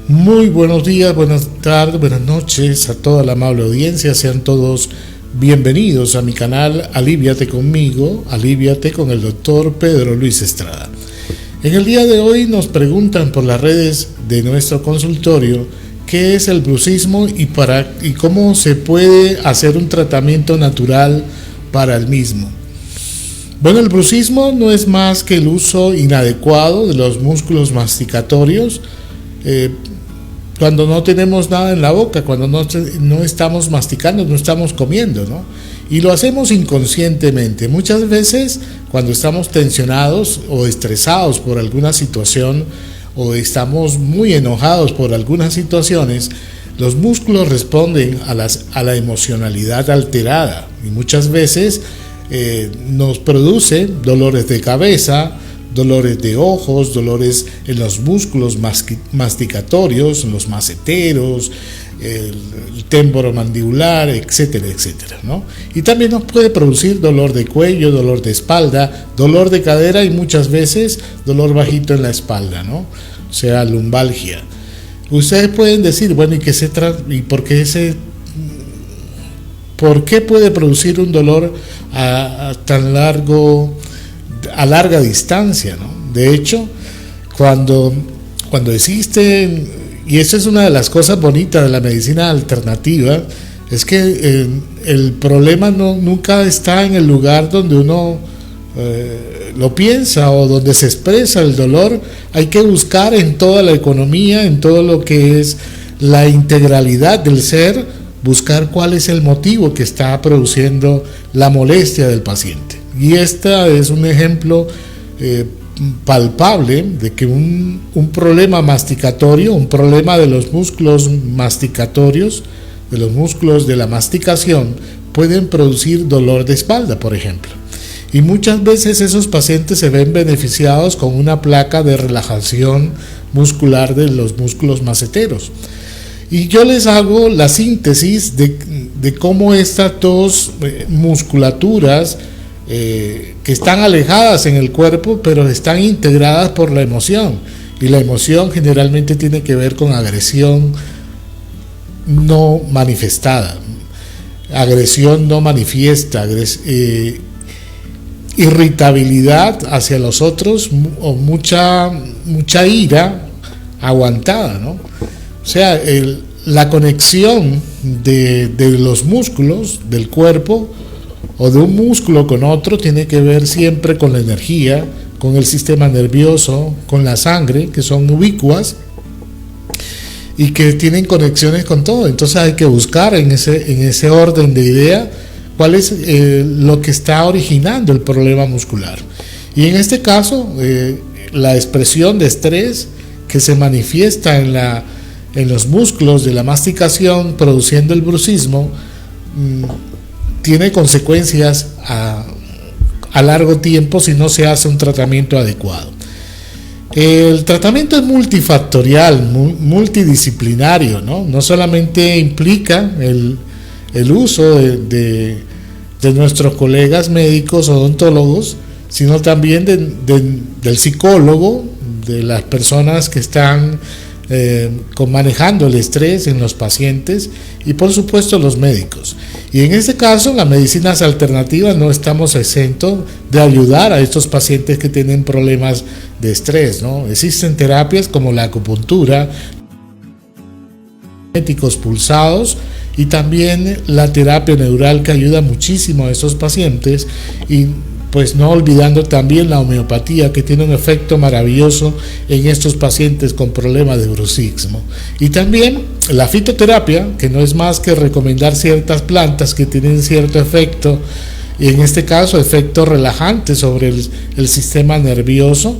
Muy buenos días, buenas tardes, buenas noches a toda la amable audiencia. Sean todos bienvenidos a mi canal Aliviate conmigo, Aliviate con el doctor Pedro Luis Estrada. En el día de hoy nos preguntan por las redes de nuestro consultorio qué es el bruxismo y cómo se puede hacer un tratamiento natural para el mismo. Bueno, el bruxismo no es más que el uso inadecuado de los músculos masticatorios cuando no tenemos nada en la boca, cuando no estamos masticando, no estamos comiendo, ¿no? Y lo hacemos inconscientemente. Muchas veces cuando estamos tensionados o estresados por alguna situación o estamos muy enojados por algunas situaciones, los músculos responden a la emocionalidad alterada y muchas veces nos produce dolores de cabeza, dolores de ojos, dolores en los músculos masticatorios, en los maceteros, el temporomandibular, etcétera, etcétera, ¿no? Y también nos puede producir dolor de cuello, dolor de espalda, dolor de cadera y muchas veces dolor bajito en la espalda, ¿no? O sea, lumbalgia. Ustedes pueden decir, bueno, ¿y qué se trata? ¿Y por qué puede producir un dolor a larga distancia, ¿no? De hecho, cuando existen, y esa es una de las cosas bonitas de la medicina alternativa, es que el problema nunca está en el lugar donde uno lo piensa o donde se expresa el dolor. Hay que buscar en toda la economía, en todo lo que es la integralidad del ser, buscar cuál es el motivo que está produciendo la molestia del paciente. Y este es un ejemplo palpable de que un problema masticatorio, un problema de los músculos masticatorios, de los músculos de la masticación, pueden producir dolor de espalda, por ejemplo. Y muchas veces esos pacientes se ven beneficiados con una placa de relajación muscular de los músculos maceteros. Y yo les hago la síntesis de cómo estas dos musculaturas que están alejadas en el cuerpo, pero están integradas por la emoción. Y la emoción generalmente tiene que ver con agresión no manifestada, agresión no manifiesta, irritabilidad hacia los otros o mucha ira aguantada, ¿no? O sea, la conexión de los músculos del cuerpo o de un músculo con otro tiene que ver siempre con la energía, con el sistema nervioso, con la sangre, que son ubicuas y que tienen conexiones con todo. Entonces hay que buscar en ese orden de idea cuál es lo que está originando el problema muscular. Y en este caso, la expresión de estrés que se manifiesta en los músculos de la masticación produciendo el bruxismo tiene consecuencias a largo tiempo si no se hace un tratamiento adecuado. El tratamiento es multifactorial, multidisciplinario, ¿no? No solamente implica el uso de nuestros colegas médicos odontólogos, sino también del psicólogo, de las personas que están manejando el estrés en los pacientes y por supuesto los médicos. Y en este caso, las medicinas alternativas no estamos exentos de ayudar a estos pacientes que tienen problemas de estrés, ¿no? Existen terapias como la acupuntura, magnéticos pulsados y también la terapia neural que ayuda muchísimo a estos pacientes, y pues no olvidando también la homeopatía, que tiene un efecto maravilloso en estos pacientes con problemas de bruxismo. Y también la fitoterapia, que no es más que recomendar ciertas plantas que tienen cierto efecto, y en este caso efecto relajante sobre el sistema nervioso.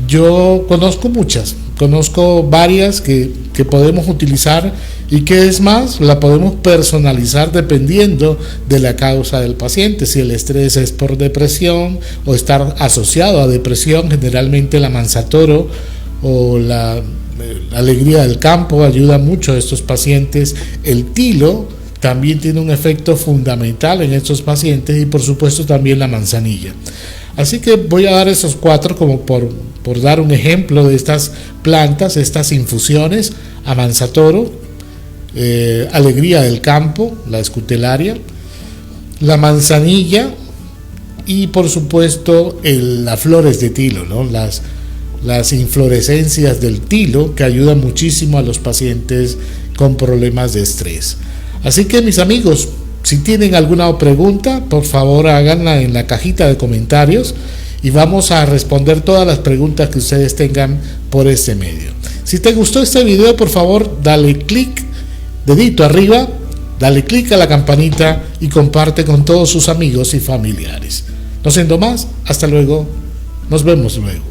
Yo conozco varias que podemos utilizar y que es más, la podemos personalizar dependiendo de la causa del paciente. Si el estrés es por depresión o estar asociado a depresión, generalmente la manzatoro o la alegría del campo ayuda mucho a estos pacientes. El tilo también tiene un efecto fundamental en estos pacientes y por supuesto también la manzanilla. Así que voy a dar esos 4 como por por dar un ejemplo de estas plantas, estas infusiones: Amansatoro, Alegría del Campo, la escutelaria, la manzanilla y por supuesto las flores de tilo, ¿no? Las inflorescencias del tilo, que ayudan muchísimo a los pacientes con problemas de estrés. Así que, mis amigos, si tienen alguna pregunta, por favor háganla en la cajita de comentarios y vamos a responder todas las preguntas que ustedes tengan por este medio. Si te gustó este video, por favor dale clic, dedito arriba, dale clic a la campanita y comparte con todos sus amigos y familiares. No siendo más, hasta luego, nos vemos luego.